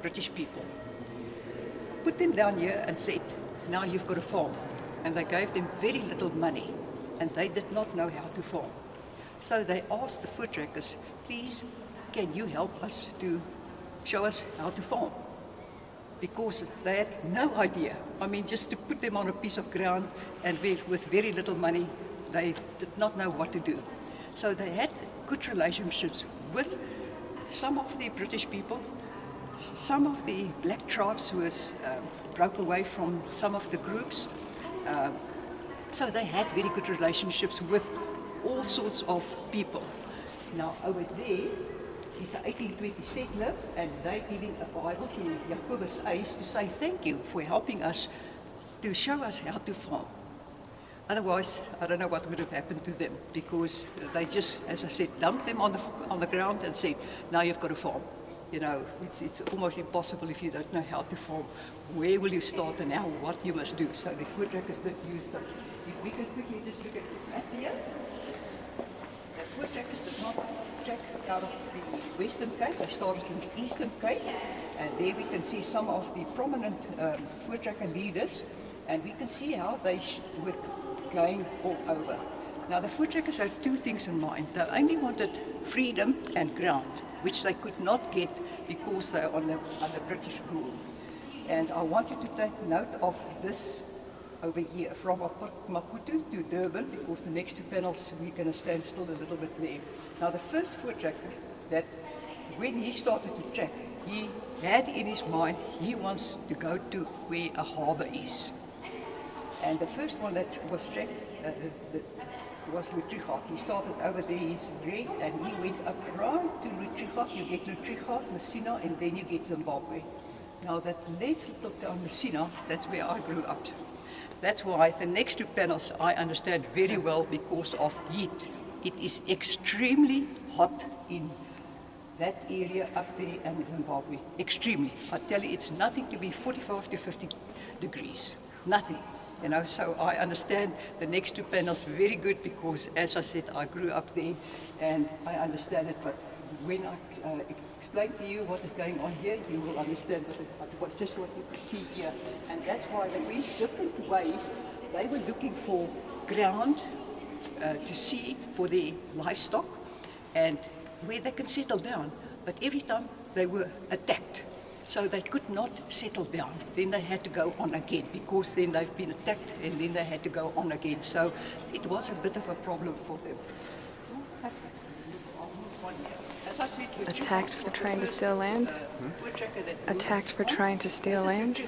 British people, put them down here and said, now you've got a farm. And they gave them very little money, and they did not know how to farm. So they asked the Voortrekkers, please, can you help us to show us how to farm? Because they had no idea. I mean, just to put them on a piece of ground and with very little money, they did not know what to do. So they had good relationships with some of the British people, some of the black tribes who broke away from some of the groups. So they had very good relationships with all sorts of people. Now over there is an 1820 settler, and they're giving a Bible to Jacobus Ace to say thank you for helping us to show us how to farm. Otherwise, I don't know what would have happened to them, because they just, as I said, dumped them on the ground and said, now you've got to farm. You know, it's almost impossible if you don't know how to farm. Where will you start and now what you must do? So the Voortrekkers did use them. If we can quickly just look at this map here. The Voortrekkers did not trek out of the Western Cape. They started in the Eastern Cape. And there we can see some of the prominent Voortrekker leaders. And we can see how they were going all over. Now the Voortrekkers had two things in mind. They only wanted freedom and ground, which they could not get because they are under British rule. And I want you to take note of this over here, from Maputo to Durban, because the next two panels we're going to stand still a little bit there. Now the first Voortrekker, that when he started to trek, he had in his mind, he wants to go to where a harbour is. And the first one that was trekked was Voortrekker. He started over there, he's red, and he went up right to Voortrekker. You get Voortrekker, Messina, and then you get Zimbabwe. Now that let's look down Messina, that's where I grew up. That's why the next two panels I understand very well because of heat. It is extremely hot in that area up there in Zimbabwe. Extremely. I tell you, it's nothing to be 45 to 50 degrees. Nothing. You know, so I understand the next two panels very good because, as I said, I grew up there and I understand it. But when I explain to you what is going on here, you will understand just what you see here. And that's why they went different ways. They were looking for ground to see for their livestock and where they can settle down. But every time they were attacked. So they could not settle down. Then they had to go on again because then they've been attacked and then they had to go on again. So it was a bit of a problem for them. As I said, attacked for trying to steal land? Attacked for trying to steal land?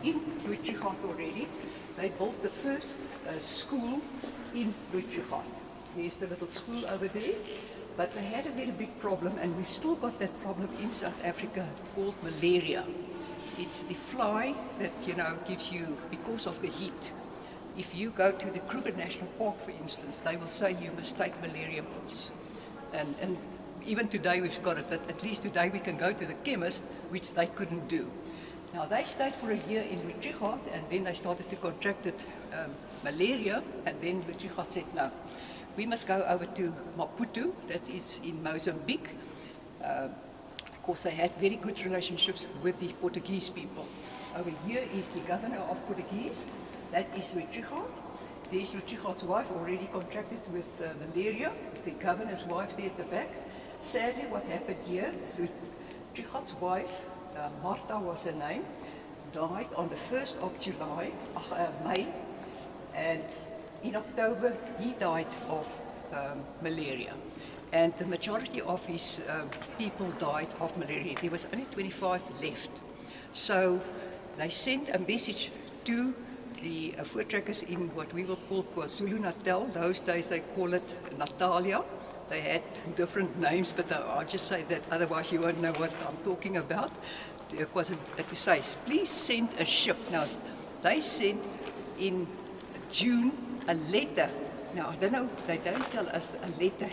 In Voortrekker already, they built the first school in Voortrekker. There's the little school over there. But they had a very big problem, and we've still got that problem in South Africa called malaria. It's the fly that, you know, gives you, because of the heat. If you go to the Kruger National Park, for instance, they will say you must take malaria pills. And even today we've got it, that at least today we can go to the chemist, which they couldn't do. Now they stayed for a year in Voortrekker, and then they started to contract malaria, and then Voortrekker said no. We must go over to Maputo, that is in Mozambique. Of course, they had very good relationships with the Portuguese people. Over here is the governor of Portuguese, that is Voortrekker. There's Voortrekker's wife already contracted with malaria, the governor's wife there at the back. Sadly, what happened here, Voortrekker's wife, Martha was her name, died on the 1st of May, and in October, he died of malaria. And the majority of his people died of malaria. There was only 25 left. So they sent a message to the Voortrekkers in what we will call KwaZulu-Natal. Those days they call it Natalia. They had different names, but I'll just say that, otherwise you won't know what I'm talking about. To say, please send a ship. Now, they sent in June a letter. Now, I don't know, they don't tell us a letter